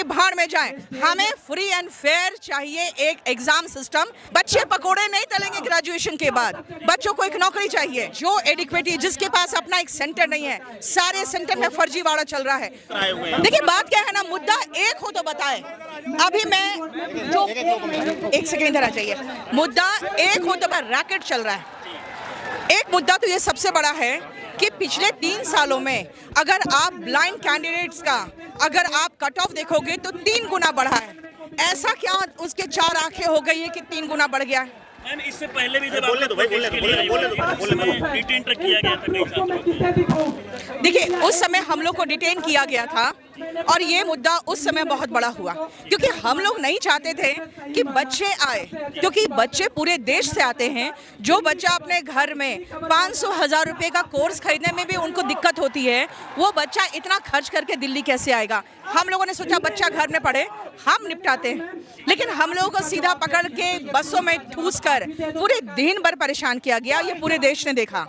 कि भाड़ में जाएं। हमें फ्री एंड फेयर चाहिए एक एग्जाम सिस्टम। बच्चे पकोड़े नहीं तलेंगे ग्रेजुएशन के बाद, बच्चों को एक नौकरी चाहिए। जो एडिक्वेटी जिसके पास अपना एक सेंटर नहीं है, सारे सेंटर में फर्जीवाड़ा चल रहा है। देखिए बात क्या है ना, मुद्दा एक हो तो बताए। अभी मैं जो एक सेकेंड इधर आ जाइए, मुद्दा एक हो तो रैकेट चल रहा है। एक मुद्दा तो ये सबसे बड़ा है कि पिछले 3 सालों में अगर आप ब्लाइंड कैंडिडेट्स का अगर आप कट ऑफ देखोगे तो 3 गुना बढ़ा है। ऐसा क्या उसके 4 आंखें हो गई है कि 3 गुना बढ़ गया है? मैम इससे पहले भी जब डिटेन किया गया था, देखिए उस समय हम लोग को डिटेन किया गया था और ये मुद्दा उस समय बहुत बड़ा हुआ, क्योंकि हम लोग नहीं चाहते थे कि बच्चे आए, क्योंकि बच्चे पूरे देश से आते हैं। जो बच्चा अपने घर में 500,000 रुपए का कोर्स खरीदने में भी उनको दिक्कत होती है, वो बच्चा इतना खर्च करके दिल्ली कैसे आएगा? हम लोगों ने सोचा बच्चा घर में पढ़े, हम निपटाते हैं। लेकिन हम लोगों को सीधा पकड़ के बसों में ठूस कर पूरे दिन भर परेशान किया गया, ये पूरे देश ने देखा।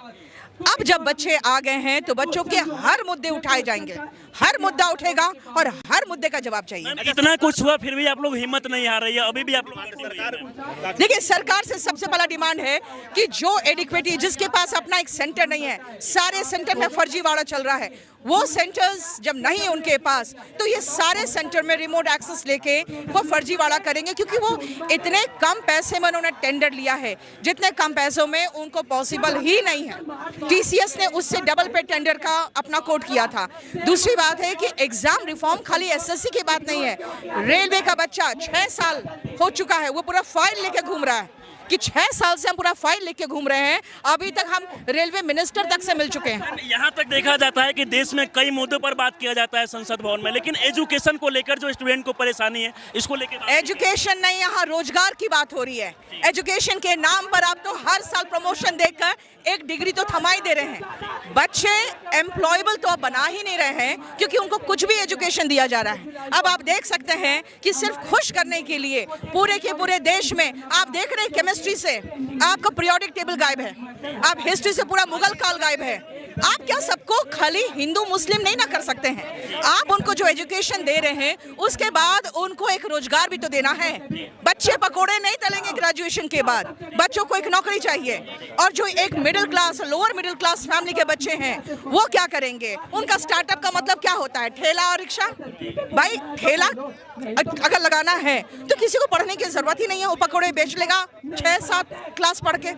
अब जब बच्चे आ गए हैं तो बच्चों के हर मुद्दे उठाए जाएंगे, हर मुद्दा उठेगा और हर मुद्दे का जवाब चाहिए। इतना कुछ हुआ फिर भी आप लोग हिम्मत नहीं हार रही है, अभी भी आप लोग। देखिए सरकार से सबसे बड़ा डिमांड है कि जो एडिक्वेटी जिसके पास अपना एक सेंटर नहीं है, सारे सेंटर में फर्जीवाड़ा चल रहा है, वो सेंटर्स जब नहीं उनके पास तो ये सारे सेंटर में रिमोट एक्सेस लेके वो फर्जीवाड़ा करेंगे, क्योंकि वो इतने कम पैसे में उन्होंने टेंडर लिया है जितने कम पैसों में उनको पॉसिबल ही नहीं है। टीसीएस ने उससे डबल पे टेंडर का अपना कोट किया था। दूसरी बात है कि एग्जाम रिफॉर्म खाली एसएससी की बात नहीं है। रेलवे का बच्चा 6 साल हो चुका है, वो पूरा फाइल लेके घूम रहा है कि 6 साल से हम पूरा फाइल लेके घूम रहे हैं, अभी तक हम रेलवे मिनिस्टर तक से मिल चुके हैं। यहाँ तक देखा जाता है कि देश में कई मुद्दों पर बात किया जाता है संसद भवन में, लेकिन एजुकेशन को लेकर जो स्टूडेंट को परेशानी है, इसको लेकर एजुकेशन नहीं, यहाँ रोजगार की बात हो रही है। एजुकेशन के नाम पर आप तो हर साल प्रमोशन देकर एक डिग्री तो थमा ही दे रहे हैं। बच्चे एम्प्लॉयबल तो अब बना ही नहीं रहे हैं, क्योंकि उनको कुछ भी एजुकेशन दिया जा रहा है। अब आप देख सकते हैं कि सिर्फ खुश करने के लिए पूरे के पूरे देश में आप देख रहे हैं केमिस्ट्री से आपका पीरियोडिक टेबल गायब है, आप हिस्ट्री से पूरा मुगल काल गायब है। आप क्या सबको खाली हिंदू मुस्लिम नहीं ना कर सकते हैं? आप उनको जो एजुकेशन दे रहे हैं उसके बाद उनको एक रोजगार भी तो देना है। बच्चे पकोड़े नहीं तलेंगे ग्रेजुएशन के बाद, बच्चों को एक नौकरी चाहिए। और जो एक middle class lower middle class family के बच्चे हैं वो क्या करेंगे? उनका स्टार्टअप का मतलब क्या होता है? ठेला और रिक्शा। भाई ठेला अगर लगाना है तो किसी को पढ़ने की जरूरत ही नहीं है, वो पकोड़े बेच लेगा 6-7 क्लास पढ़ के।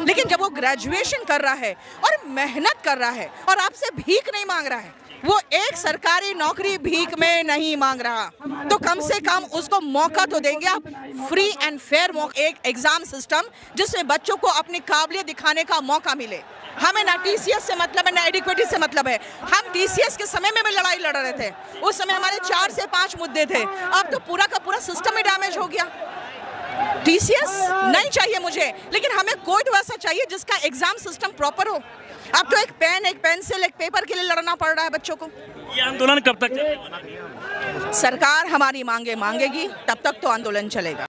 लेकिन जब वो ग्रेजुएशन कर रहा है और मेहनत कर रहा है और आपसे भीख नहीं मांग रहा है, वो एक सरकारी नौकरी भीख में नहीं मांग रहा, तो कम से कम उसको मौका तो देंगे आप। फ्री एंड फेयर एक एग्जाम सिस्टम जिसमें बच्चों को अपनी काबिलियत दिखाने का मौका मिले। हमें ना टीसीएस से मतलब है ना एडिक्वेटी से मतलब है। हम टीसीएस के समय में भी लड़ाई लड़ रहे थे, उस समय हमारे 4 से 5 मुद्दे थे, अब तो पूरा का पूरा सिस्टम ही डैमेज हो गया। टीसीएस नहीं चाहिए मुझे, लेकिन हमें कोई तो ऐसा चाहिए जिसका एग्जाम सिस्टम प्रॉपर हो। अब तो एक पेन, एक पेंसिल, एक पेपर के लिए लड़ना पड़ रहा है बच्चों को। ये आंदोलन कब तक चलेगा? सरकार हमारी मांगे मांगेगी, तब तक तो आंदोलन चलेगा।